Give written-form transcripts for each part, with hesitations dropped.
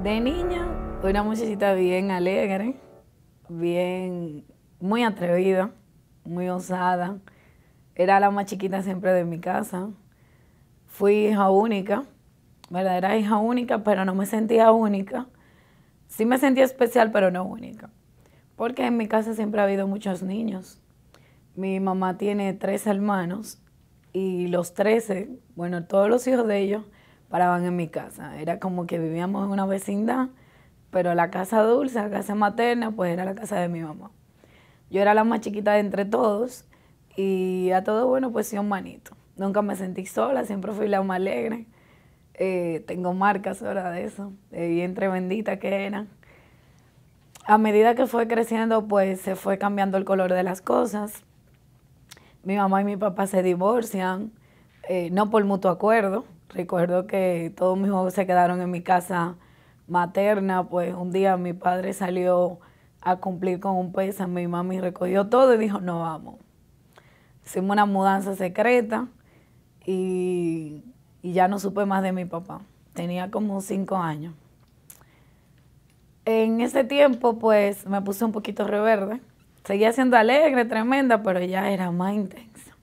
De niña, una muchachita bien alegre, bien, muy atrevida, muy osada. Era la más chiquita siempre de mi casa. Fui hija única, verdadera hija única, pero no me sentía única. Sí me sentía especial, pero no única. Porque en mi casa siempre ha habido muchos niños. Mi mamá tiene 13 hermanos y los 13, bueno, todos los hijos de ellos paraban en mi casa. Era como que vivíamos en una vecindad, pero la casa dulce, la casa materna, pues era la casa de mi mamá. Yo era la más chiquita de entre todos y a todo bueno, pues sí, un manito. Nunca me sentí sola, siempre fui la más alegre. Tengo marcas ahora de eso, de bien tremendita que era. A medida que fue creciendo, pues se fue cambiando el color de las cosas. Mi mamá y mi papá se divorcian, no por mutuo acuerdo. Recuerdo que todos mis hijos se quedaron en mi casa materna, pues un día mi padre salió a cumplir con un pésame, mi mami recogió todo y dijo, no vamos. Hicimos una mudanza secreta y ya no supe más de mi papá. Tenía como 5 años. En ese tiempo, pues, me puse un poquito reverde. Seguía siendo alegre, tremenda, pero ya era más intensa.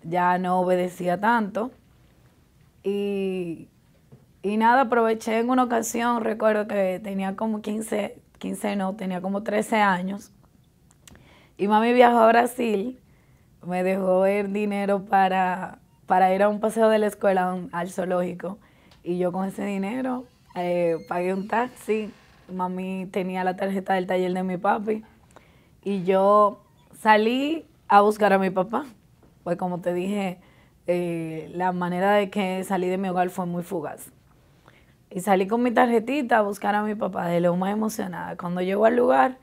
Ya no obedecía tanto. Y, y nada, aproveché en una ocasión, recuerdo que tenía como 15 no, tenía como 13 años. Y mami viajó a Brasil, me dejó el dinero para ir a un paseo de la escuela al zoológico. Y yo con ese dinero pagué un taxi. Mami tenía la tarjeta del taller de mi papi. Y yo salí a buscar a mi papá. Pues como te dije, la manera de que salí de mi hogar fue muy fugaz. Y salí con mi tarjetita a buscar a mi papá, de lo más emocionada. Cuando llego al lugar,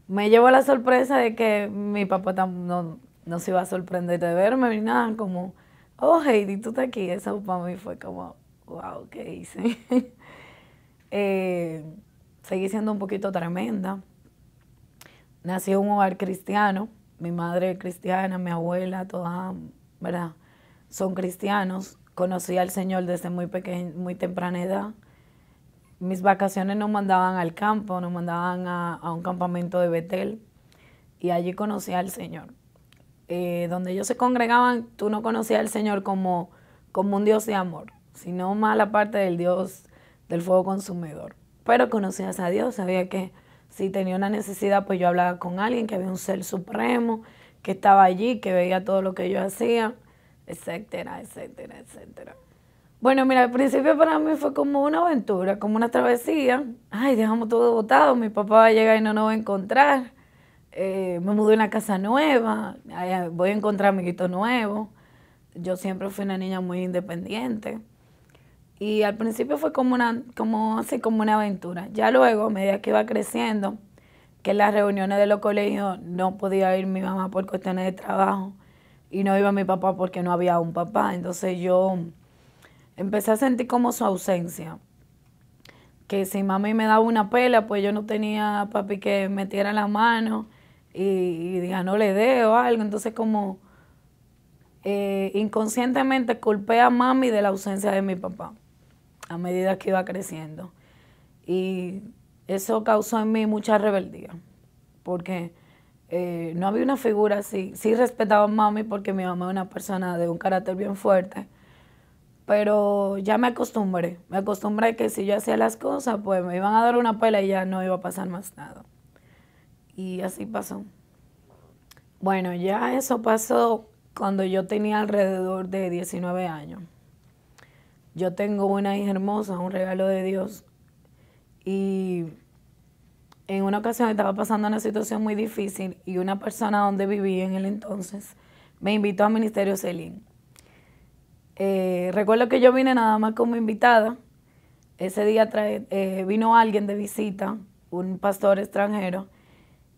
me llevo la sorpresa de que mi papá no se iba a sorprender de verme ni nada, como, oh Heidi, tú estás aquí. Eso para mí fue como, wow, ¿qué hice? Seguí siendo un poquito tremenda. Nací en un hogar cristiano, mi madre es cristiana, mi abuela, todas, ¿verdad? Son cristianos. Conocí al Señor desde muy pequeña, muy temprana edad. Mis vacaciones nos mandaban al campo, nos mandaban a un campamento de Betel y allí conocí al Señor. Donde ellos se congregaban, tú no conocías al Señor como un Dios de amor, sino más la parte del Dios del fuego consumidor. Pero conocías a Dios, sabía que si tenía una necesidad, pues yo hablaba con alguien, que había un ser supremo, que estaba allí, que veía todo lo que yo hacía, etcétera, etcétera, etcétera. Bueno, mira, al principio para mí fue como una aventura, como una travesía. Ay, dejamos todo botado, mi papá va a llegar y no nos va a encontrar. Me mudé a una casa nueva, voy a encontrar amiguitos nuevos. Yo siempre fui una niña muy independiente. Y al principio fue como una aventura. Ya luego, a medida que iba creciendo, que en las reuniones de los colegios no podía ir mi mamá por cuestiones de trabajo y no iba mi papá porque no había un papá. Entonces yo empecé a sentir como su ausencia. Que si mami me daba una pela, pues yo no tenía papi que metiera la mano y diga no le dé o algo. Entonces como inconscientemente culpé a mami de la ausencia de mi papá a medida que iba creciendo. Y eso causó en mí mucha rebeldía, porque no había una figura así. Sí respetaba a mami porque mi mamá es una persona de un carácter bien fuerte, pero ya me acostumbré. Me acostumbré a que si yo hacía las cosas, pues me iban a dar una pela y ya no iba a pasar más nada. Y así pasó. Bueno, ya eso pasó cuando yo tenía alrededor de 19 años. Yo tengo una hija hermosa, un regalo de Dios. Y en una ocasión estaba pasando una situación muy difícil y una persona donde vivía en el entonces me invitó a Ministerio Celín. Recuerdo que yo vine nada más como invitada. Ese día vino alguien de visita, un pastor extranjero,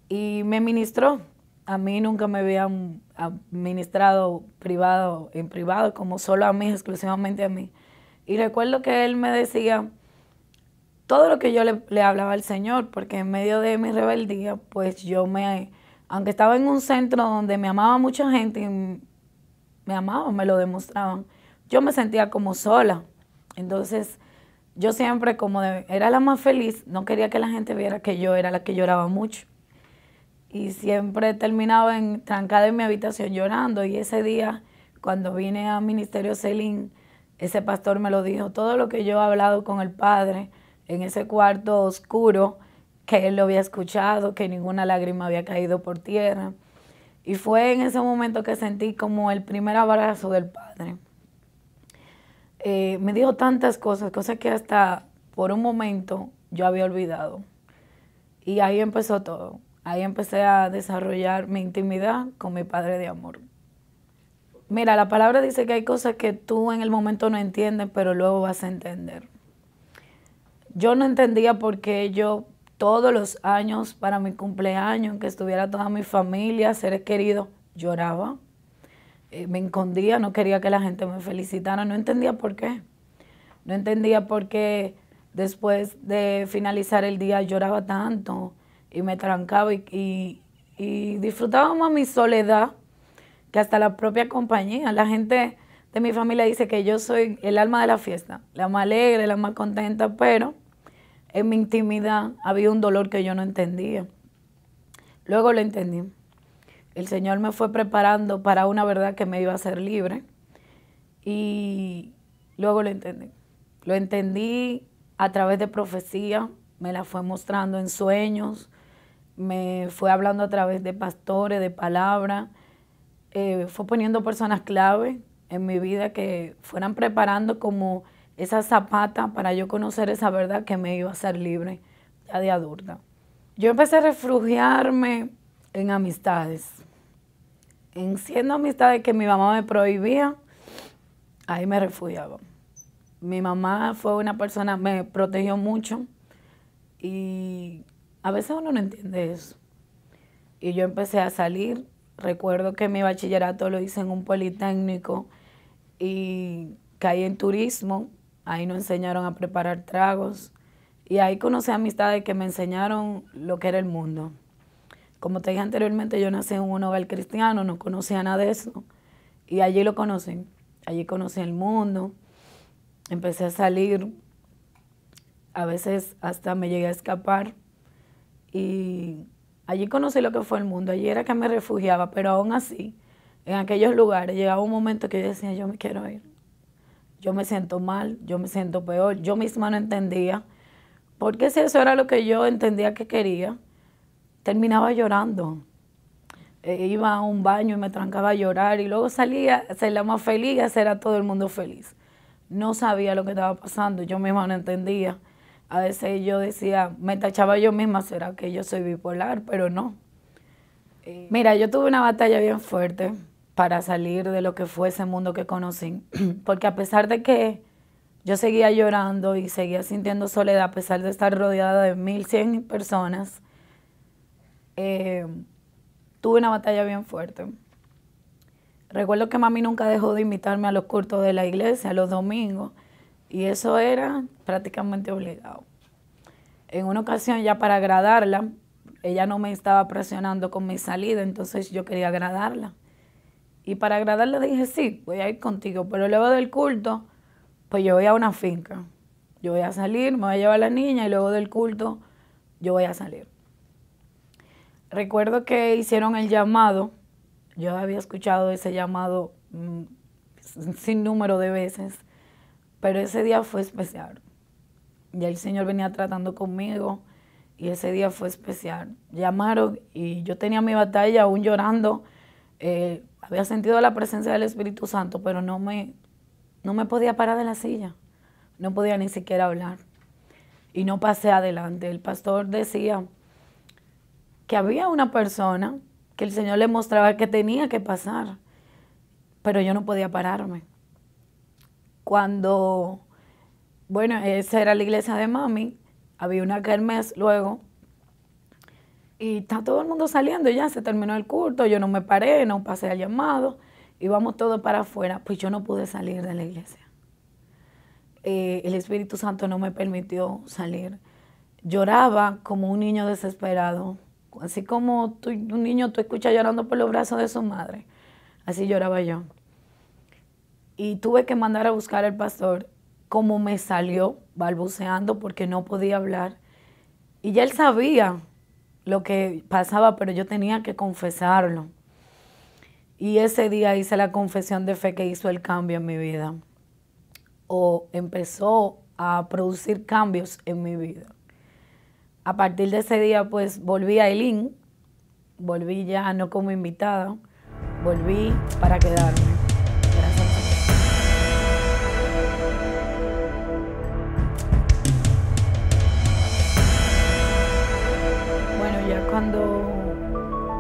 y me ministró. A mí nunca me habían ministrado en privado, como solo a mí, exclusivamente a mí. Y recuerdo que él me decía todo lo que yo le hablaba al Señor, porque en medio de mi rebeldía, pues aunque estaba en un centro donde me amaba mucha gente, y me amaban, me lo demostraban, yo me sentía como sola. Entonces, yo siempre, era la más feliz, no quería que la gente viera que yo era la que lloraba mucho. Y siempre terminaba trancada en mi habitación llorando. Y ese día, cuando vine a Ministerio Celín, ese pastor me lo dijo, todo lo que yo he hablado con el Padre en ese cuarto oscuro, que él lo había escuchado, que ninguna lágrima había caído por tierra. Y fue en ese momento que sentí como el primer abrazo del Padre. Me dijo tantas cosas, cosas que hasta por un momento yo había olvidado. Y ahí empezó todo. Ahí empecé a desarrollar mi intimidad con mi Padre de amor. Mira, la palabra dice que hay cosas que tú en el momento no entiendes, pero luego vas a entender. Yo no entendía por qué yo todos los años, para mi cumpleaños, en que estuviera toda mi familia, seres queridos, lloraba. Me escondía, no quería que la gente me felicitara, no entendía por qué. No entendía por qué después de finalizar el día lloraba tanto y me trancaba y disfrutaba más mi soledad que hasta la propia compañía. La gente de mi familia dice que yo soy el alma de la fiesta, la más alegre, la más contenta, pero en mi intimidad había un dolor que yo no entendía. Luego lo entendí. El Señor me fue preparando para una verdad que me iba a hacer libre y luego lo entendí. Lo entendí a través de profecía, me la fue mostrando en sueños, me fue hablando a través de pastores, de palabras, fue poniendo personas clave en mi vida que fueran preparando como esa zapata para yo conocer esa verdad que me iba a hacer libre ya de adulta. Yo empecé a refugiarme en amistades. En siendo amistades que mi mamá me prohibía, ahí me refugiaba. Mi mamá fue una persona, me protegió mucho y a veces uno no entiende eso. Y yo empecé a salir. Recuerdo que mi bachillerato lo hice en un politécnico y caí en turismo. Ahí nos enseñaron a preparar tragos y ahí conocí amistades que me enseñaron lo que era el mundo. Como te dije anteriormente, yo nací en un hogar cristiano, no conocía nada de eso y allí lo conocí. Allí conocí el mundo, empecé a salir, a veces hasta me llegué a escapar y allí conocí lo que fue el mundo. Allí era que me refugiaba, pero aún así, en aquellos lugares llegaba un momento que yo decía, yo me quiero ir. Yo me siento mal, yo me siento peor, yo misma no entendía. Porque si eso era lo que yo entendía que quería, terminaba llorando. Iba a un baño y me trancaba a llorar y luego salía a ser la más feliz y hacer a todo el mundo feliz. No sabía lo que estaba pasando, yo misma no entendía. A veces yo decía, me tachaba yo misma, ¿será que yo soy bipolar? Pero no. Mira, yo tuve una batalla bien fuerte para salir de lo que fue ese mundo que conocí, porque a pesar de que yo seguía llorando y seguía sintiendo soledad, a pesar de estar rodeada de 1100 personas, tuve una batalla bien fuerte. Recuerdo que mami nunca dejó de invitarme a los cultos de la iglesia, los domingos, y eso era prácticamente obligado. En una ocasión, ya para agradarla, ella no me estaba presionando con mi salida, entonces yo quería agradarla. Y para agradarla dije, sí, voy a ir contigo, pero luego del culto, pues yo voy a una finca. Yo voy a salir, me voy a llevar a la niña y luego del culto yo voy a salir. Recuerdo que hicieron el llamado. Yo había escuchado ese llamado sin número de veces, pero ese día fue especial. Ya el Señor venía tratando conmigo y ese día fue especial. Llamaron y yo tenía mi batalla aún llorando. Había sentido la presencia del Espíritu Santo, pero no me podía parar de la silla. No podía ni siquiera hablar. Y no pasé adelante. El pastor decía que había una persona que el Señor le mostraba que tenía que pasar, pero yo no podía pararme. Cuando, bueno, esa era la iglesia de mami, había una kermés luego, y está todo el mundo saliendo, ya se terminó el culto, yo no me paré, no pasé al llamado, íbamos todos para afuera, pues yo no pude salir de la iglesia. El Espíritu Santo no me permitió salir. Lloraba como un niño desesperado. Así como un niño tú escuchas llorando por los brazos de su madre, así lloraba yo. Y tuve que mandar a buscar al pastor. Como me salió, balbuceando porque no podía hablar. Y ya él sabía lo que pasaba, pero yo tenía que confesarlo. Y ese día hice la confesión de fe que hizo el cambio en mi vida. O empezó a producir cambios en mi vida. A partir de ese día, pues volví a Eileen. Volví ya no como invitada. Volví para quedarme. Gracias. Bueno, ya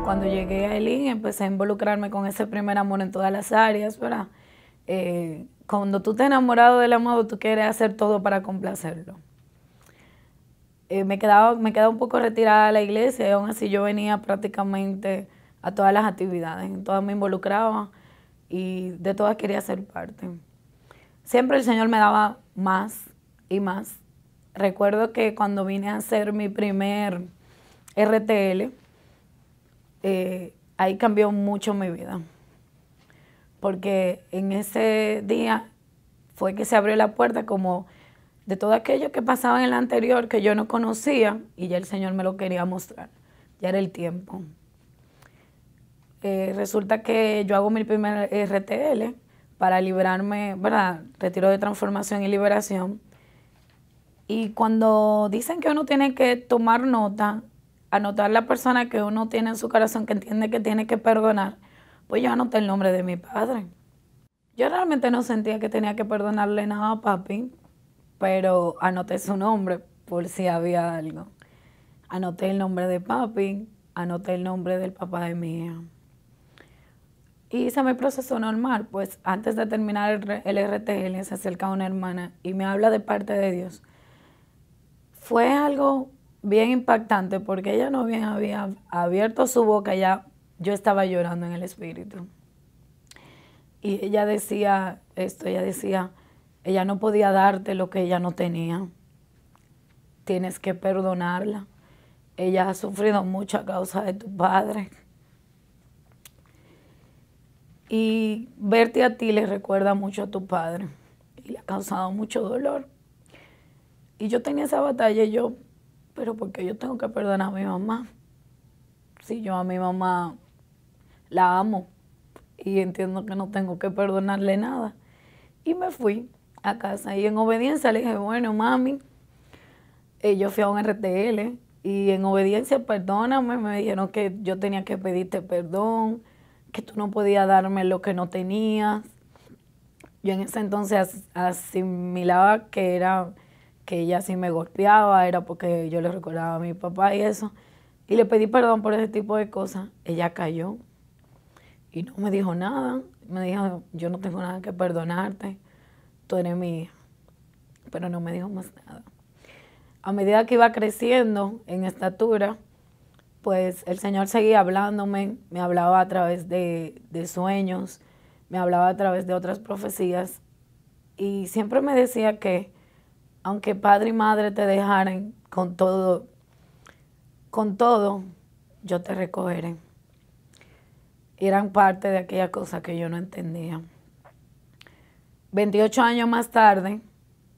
cuando llegué a Eileen empecé a involucrarme con ese primer amor en todas las áreas, ¿verdad? Cuando tú estás enamorado del amado, tú quieres hacer todo para complacerlo. Me quedaba un poco retirada de la iglesia y aún así yo venía prácticamente a todas las actividades, en todas me involucraba y de todas quería ser parte. Siempre el Señor me daba más y más. Recuerdo que cuando vine a hacer mi primer RTL, ahí cambió mucho mi vida. Porque en ese día fue que se abrió la puerta como de todo aquello que pasaba en el anterior que yo no conocía y ya el Señor me lo quería mostrar. Ya era el tiempo. Resulta que yo hago mi primer RTL para liberarme, ¿verdad? Retiro de transformación y liberación. Y cuando dicen que uno tiene que tomar nota, anotar la persona que uno tiene en su corazón que entiende que tiene que perdonar, pues yo anoté el nombre de mi padre. Yo realmente no sentía que tenía que perdonarle nada a papi, pero anoté su nombre por si había algo. Anoté el nombre de papi, anoté el nombre del papá de mi hija. Y hice mi proceso normal, pues antes de terminar el RTL se acerca una hermana y me habla de parte de Dios. Fue algo bien impactante porque ella no bien había abierto su boca, ya yo estaba llorando en el espíritu. Y ella decía esto, ella no podía darte lo que ella no tenía. Tienes que perdonarla. Ella ha sufrido mucho a causa de tu padre. Y verte a ti le recuerda mucho a tu padre. Y le ha causado mucho dolor. Y yo tenía esa batalla y yo, pero ¿por qué yo tengo que perdonar a mi mamá? Si yo a mi mamá la amo y entiendo que no tengo que perdonarle nada. Y me fui a casa y en obediencia le dije, bueno, mami, yo fui a un RTL y en obediencia, perdóname, me dijeron que yo tenía que pedirte perdón, que tú no podías darme lo que no tenías. Yo en ese entonces asimilaba que ella sí me golpeaba, era porque yo le recordaba a mi papá y eso. Y le pedí perdón por ese tipo de cosas. Ella cayó y no me dijo nada. Me dijo, yo no tengo nada que perdonarte, tú eres mi hija. Pero no me dijo más nada. A medida que iba creciendo en estatura, pues el Señor seguía hablándome, me hablaba a través de sueños, me hablaba a través de otras profecías y siempre me decía que aunque padre y madre te dejaran con todo, yo te recogeré. Eran parte de aquella cosa que yo no entendía. 28 años más tarde,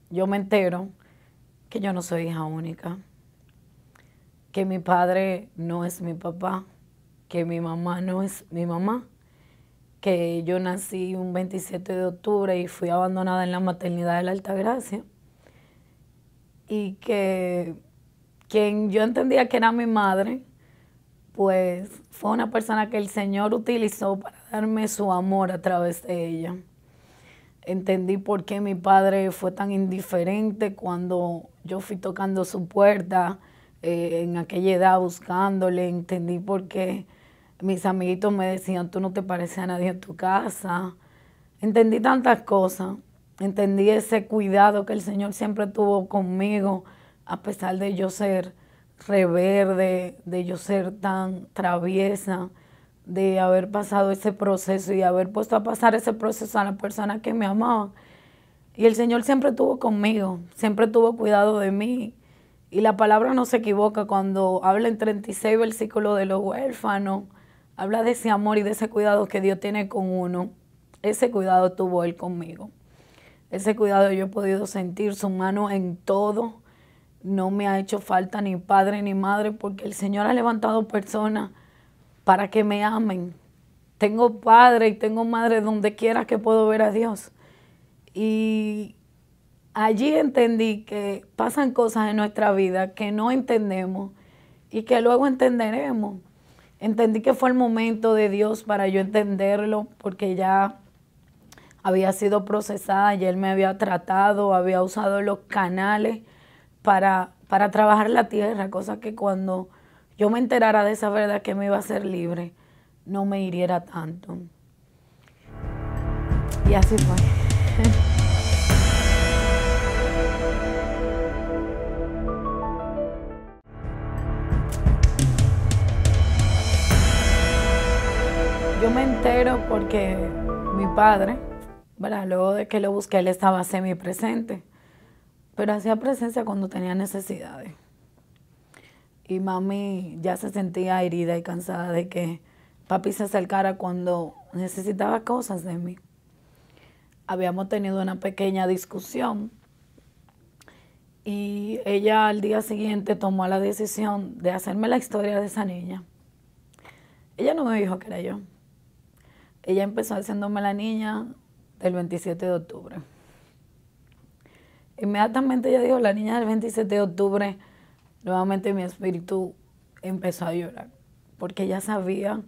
yo me entero que yo no soy hija única, que mi padre no es mi papá, que mi mamá no es mi mamá, que yo nací un 27 de octubre y fui abandonada en la maternidad de la Altagracia y que quien yo entendía que era mi madre, pues fue una persona que el Señor utilizó para darme su amor a través de ella. Entendí por qué mi padre fue tan indiferente cuando yo fui tocando su puerta en aquella edad buscándole. Entendí por qué mis amiguitos me decían, tú no te pareces a nadie en tu casa. Entendí tantas cosas. Entendí ese cuidado que el Señor siempre tuvo conmigo, a pesar de yo ser rebelde, de yo ser tan traviesa, de haber pasado ese proceso y haber puesto a pasar ese proceso a la persona que me amaba. Y el Señor siempre estuvo conmigo, siempre tuvo cuidado de mí. Y la palabra no se equivoca cuando habla en 36 versículos de los huérfanos, habla de ese amor y de ese cuidado que Dios tiene con uno. Ese cuidado tuvo Él conmigo. Ese cuidado yo he podido sentir, su mano en todo. No me ha hecho falta ni padre ni madre, porque el Señor ha levantado personas para que me amen. Tengo padre y tengo madre donde quiera que puedo ver a Dios. Y allí entendí que pasan cosas en nuestra vida que no entendemos y que luego entenderemos. Entendí que fue el momento de Dios para yo entenderlo, porque ya había sido procesada, ya Él me había tratado, había usado los canales para trabajar la tierra, cosa que cuando yo me enterara de esa verdad que me iba a ser libre, no me hiriera tanto. Y así fue. Yo me entero porque mi padre, ¿verdad? Luego de que lo busqué, él estaba semipresente, pero hacía presencia cuando tenía necesidades. Y mami ya se sentía herida y cansada de que papi se acercara cuando necesitaba cosas de mí. Habíamos tenido una pequeña discusión y ella al día siguiente tomó la decisión de hacerme la historia de esa niña. Ella no me dijo que era yo. Ella empezó haciéndome la niña del 27 de octubre. Inmediatamente ella dijo la niña del 27 de octubre, nuevamente mi espíritu empezó a llorar, porque ella sabía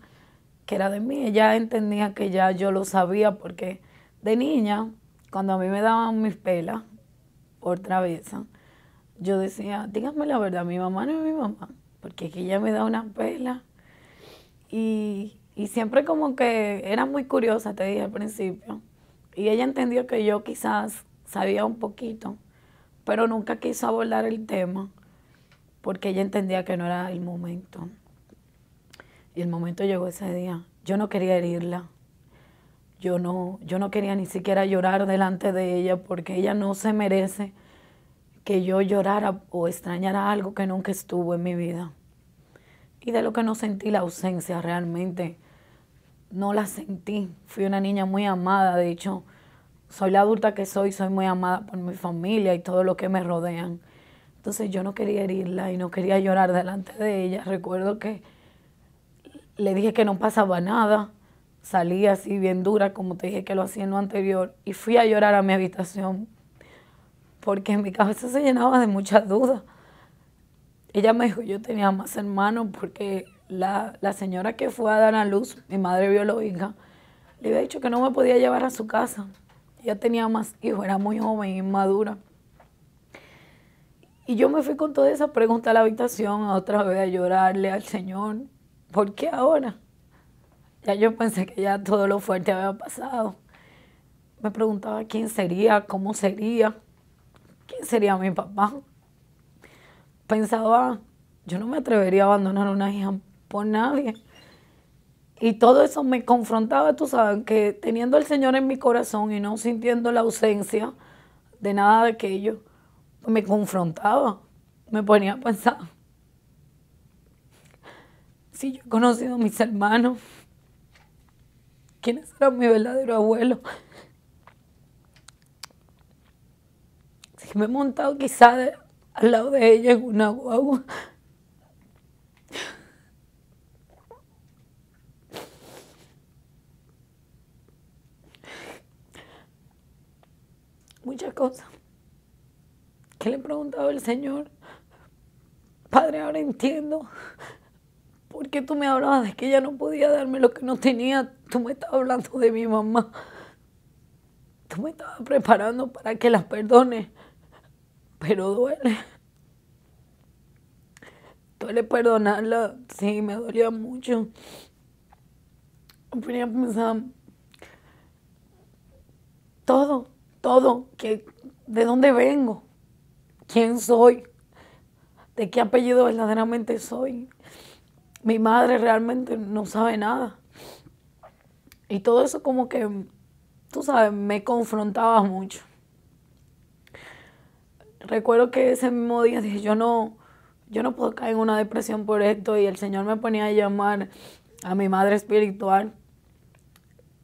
que era de mí, ella entendía que ya yo lo sabía, porque de niña, cuando a mí me daban mis pelas por traviesa, yo decía, dígame la verdad, mi mamá no es mi mamá, porque es que ella me da una pela. Y siempre como que era muy curiosa, te dije al principio. Y ella entendió que yo quizás sabía un poquito, pero nunca quiso abordar el tema porque ella entendía que no era el momento. Y el momento llegó ese día. Yo no quería herirla. Yo no quería ni siquiera llorar delante de ella, porque ella no se merece que yo llorara o extrañara algo que nunca estuvo en mi vida. Y de lo que no sentí la ausencia realmente, no la sentí. Fui una niña muy amada, de hecho, soy la adulta que soy muy amada por mi familia y todo lo que me rodean. Entonces yo no quería herirla y no quería llorar delante de ella. Recuerdo que le dije que no pasaba nada, salí así bien dura, como te dije que lo hacía en lo anterior, y fui a llorar a mi habitación, porque en mi cabeza se llenaba de muchas dudas. Ella me dijo, yo tenía más hermanos, porque la señora que fue a dar a luz, mi madre biológica, le había dicho que no me podía llevar a su casa. Ella tenía más hijos, era muy joven y inmadura. Y yo me fui con toda esa pregunta a la habitación, otra vez a llorarle al Señor. ¿Por qué ahora? Ya yo pensé que ya todo lo fuerte había pasado. Me preguntaba quién sería, cómo sería, quién sería mi papá. Pensaba, yo no me atrevería a abandonar a una hija por nadie. Y todo eso me confrontaba, tú sabes, que teniendo al Señor en mi corazón y no sintiendo la ausencia de nada de aquello, me confrontaba, me ponía a pensar. Si yo he conocido a mis hermanos, ¿quiénes eran mi verdadero abuelo? Si me he montado quizás al lado de ella en una guagua. Muchas cosas que le he preguntado al Señor. Padre, ahora entiendo por qué tú me hablabas de que ella no podía darme lo que no tenía. Tú me estabas hablando de mi mamá. Tú me estabas preparando para que la perdone. Pero duele. Duele perdonarla. Sí, me dolía mucho. Me ponía a pensar todo, que de dónde vengo, quién soy, de qué apellido verdaderamente soy. Mi madre realmente no sabe nada. Y todo eso como que, tú sabes, me confrontaba mucho. Recuerdo que ese mismo día dije, yo no puedo caer en una depresión por esto, y el Señor me ponía a llamar a mi madre espiritual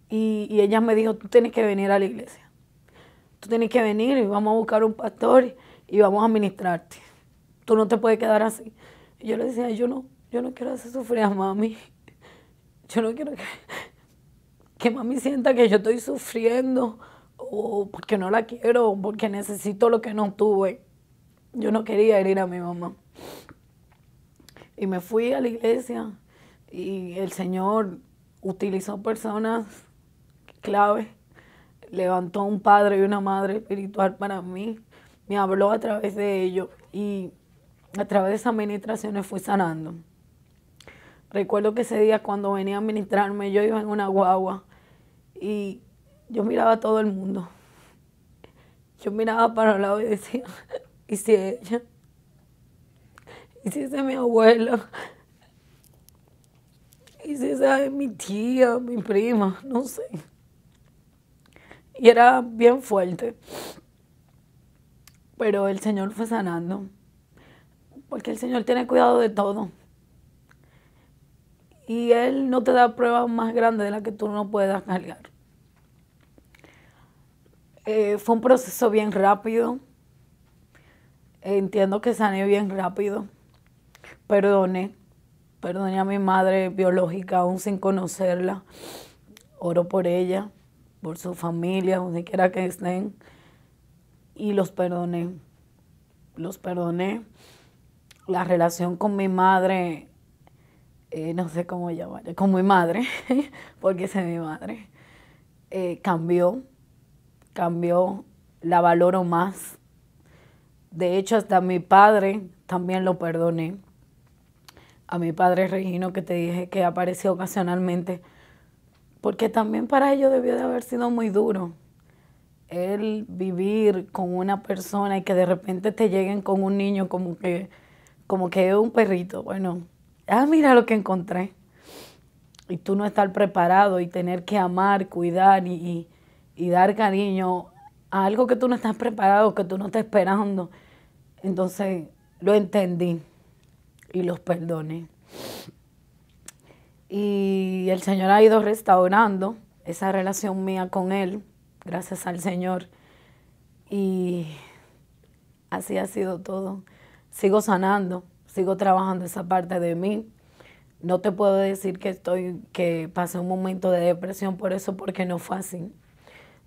y ella me dijo, tú tienes que venir a la iglesia. tú tienes que venir y vamos a buscar un pastor y vamos a ministrarte. Tú no te puedes quedar así. Y yo le decía, yo no quiero hacer sufrir a mami. Yo no quiero que mami sienta que yo estoy sufriendo o porque no la quiero o porque necesito lo que no tuve. Yo no quería herir a mi mamá. Y me fui a la iglesia y el Señor utilizó personas clave. Levantó un padre y una madre espiritual para mí. Me habló a través de ellos y a través de esas ministraciones fui sanando. Recuerdo que ese día cuando venía a ministrarme, yo iba en una guagua y yo miraba a todo el mundo. Yo miraba para el lado y decía, ¿y si ella? ¿Y si esa es mi abuela? ¿Y si esa es mi tía, mi prima? No sé. Y era bien fuerte. Pero el Señor fue sanando. Porque el Señor tiene cuidado de todo. Y Él no te da pruebas más grandes de las que tú no puedas cargar. Fue un proceso bien rápido. Entiendo que sané bien rápido. Perdoné a mi madre biológica aún sin conocerla. Oro por ella, por su familia, donde quiera que estén. Y los perdoné. La relación con mi madre, no sé cómo llamarla, con mi madre, porque esa es mi madre, cambió, la valoro más. De hecho, hasta a mi padre también lo perdoné. A mi padre Regino, que te dije que apareció ocasionalmente, porque también para ellos debió de haber sido muy duro. El vivir con una persona y que de repente te lleguen con un niño como que es un perrito. Bueno, mira lo que encontré. Y tú no estar preparado y tener que amar, cuidar y dar cariño a algo que tú no estás preparado, que tú no estás esperando. Entonces lo entendí y los perdoné. Y el Señor ha ido restaurando esa relación mía con Él, gracias al Señor. Y así ha sido todo. Sigo sanando, sigo trabajando esa parte de mí. No te puedo decir que pasé un momento de depresión por eso, porque no fue así.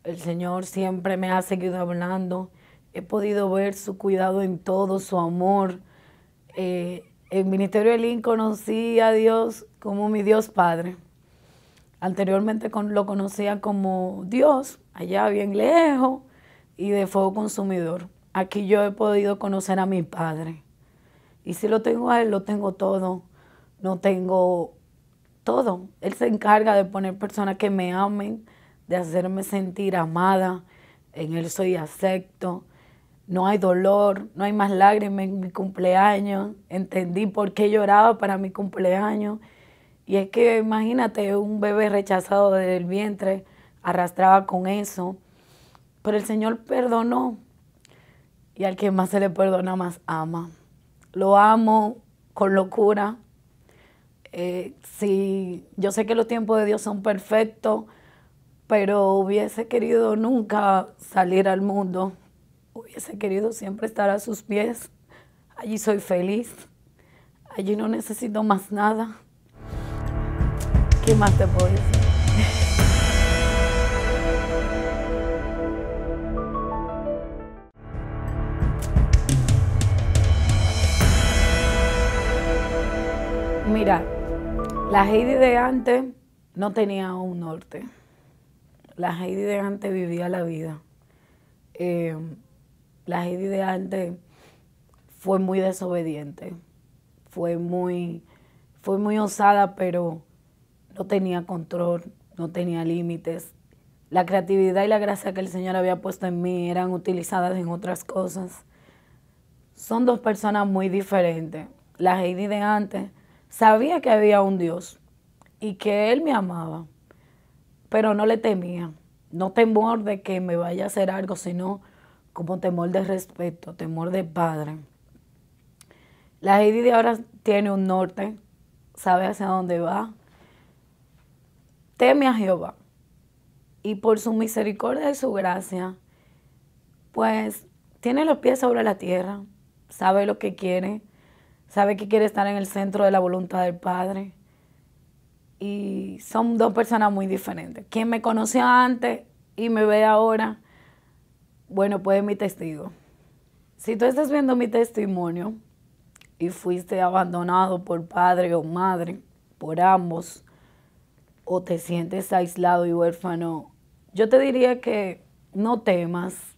El Señor siempre me ha seguido hablando. He podido ver su cuidado en todo, su amor. En el Ministerio de Elín conocí a Dios como mi Dios Padre. Anteriormente lo conocía como Dios, allá bien lejos, y de fuego consumidor. Aquí yo he podido conocer a mi Padre. Y si lo tengo a Él, lo tengo todo. No tengo todo. Él se encarga de poner personas que me amen, de hacerme sentir amada. En Él soy acepto. No hay dolor, no hay más lágrimas en mi cumpleaños. Entendí por qué lloraba para mi cumpleaños. Y es que imagínate, un bebé rechazado desde el vientre, arrastraba con eso. Pero el Señor perdonó. Y al que más se le perdona, más ama. Lo amo con locura. Sí, yo sé que los tiempos de Dios son perfectos, pero hubiese querido nunca salir al mundo. Hubiese querido siempre estar a sus pies. Allí soy feliz. Allí no necesito más nada. ¿Qué más te puedo decir? Mira, la Heidi de antes no tenía un norte. La Heidi de antes vivía la vida. La Heidi de antes fue muy desobediente. Fue muy osada, pero no tenía control, no tenía límites. La creatividad y la gracia que el Señor había puesto en mí eran utilizadas en otras cosas. Son dos personas muy diferentes. La Heidi de antes sabía que había un Dios y que Él me amaba, pero no le temía. No temor de que me vaya a hacer algo, sino como temor de respeto, temor de padre. La Heidi de ahora tiene un norte, sabe hacia dónde va. Teme a Jehová y por su misericordia y su gracia, pues tiene los pies sobre la tierra, sabe lo que quiere estar en el centro de la voluntad del Padre. Y son dos personas muy diferentes. Quien me conocía antes y me ve ahora, bueno, pues es mi testigo. Si tú estás viendo mi testimonio y fuiste abandonado por padre o madre, por ambos, o te sientes aislado y huérfano, yo te diría que no temas,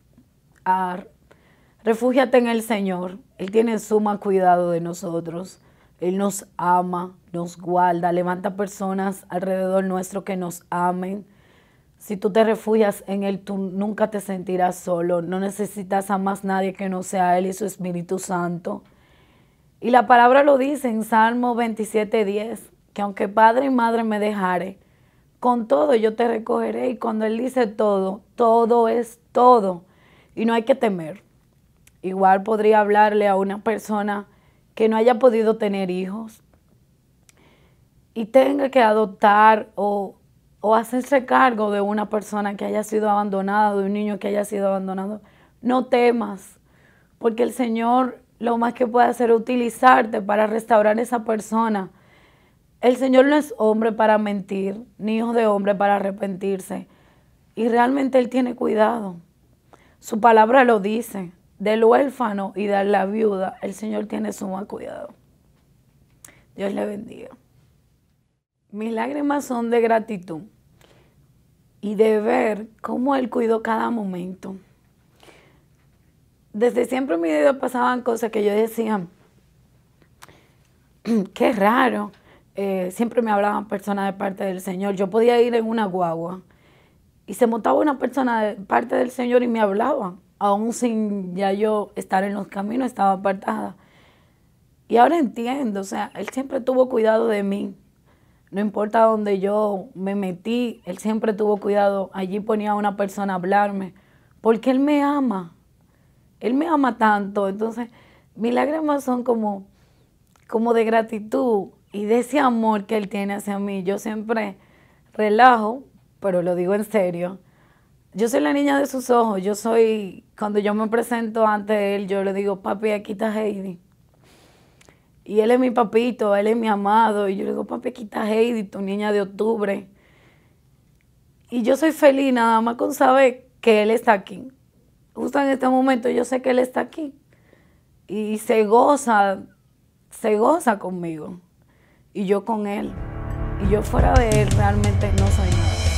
refúgiate en el Señor. Él tiene suma cuidado de nosotros. Él nos ama, nos guarda, levanta personas alrededor nuestro que nos amen. Si tú te refugias en Él, tú nunca te sentirás solo. No necesitas a más nadie que no sea Él y su Espíritu Santo. Y la palabra lo dice en Salmo 27:10, que aunque padre y madre me dejare, con todo yo te recogeré. Y cuando Él dice todo, todo es todo. Y no hay que temer. Igual podría hablarle a una persona que no haya podido tener hijos y tenga que adoptar o hacerse cargo de una persona que haya sido abandonada, de un niño que haya sido abandonado. No temas, porque el Señor lo más que puede hacer es utilizarte para restaurar a esa persona. El Señor no es hombre para mentir, ni hijo de hombre para arrepentirse. Y realmente Él tiene cuidado. Su palabra lo dice. Del huérfano y de la viuda, el Señor tiene sumo cuidado. Dios le bendiga. Mis lágrimas son de gratitud y de ver cómo Él cuidó cada momento. Desde siempre en mi vida pasaban cosas que yo decía, qué raro. Siempre me hablaban personas de parte del Señor. Yo podía ir en una guagua y se montaba una persona de parte del Señor y me hablaba. Aún sin ya yo estar en los caminos, estaba apartada. Y ahora entiendo, o sea, Él siempre tuvo cuidado de mí. No importa dónde yo me metí, Él siempre tuvo cuidado. Allí ponía a una persona a hablarme, porque Él me ama. Él me ama tanto. Entonces, mis lágrimas son como de gratitud y de ese amor que Él tiene hacia mí. Yo siempre relajo, pero lo digo en serio. Yo soy la niña de sus ojos. Cuando yo me presento ante Él, yo le digo, papi, aquí está Heidi. Y Él es mi papito, Él es mi amado. Y yo le digo, papi, aquí está Heidi, tu niña de octubre. Y yo soy feliz nada más con saber que Él está aquí. Justo en este momento yo sé que Él está aquí. Y se goza conmigo. Y yo con Él. Y yo fuera de Él realmente no soy nada.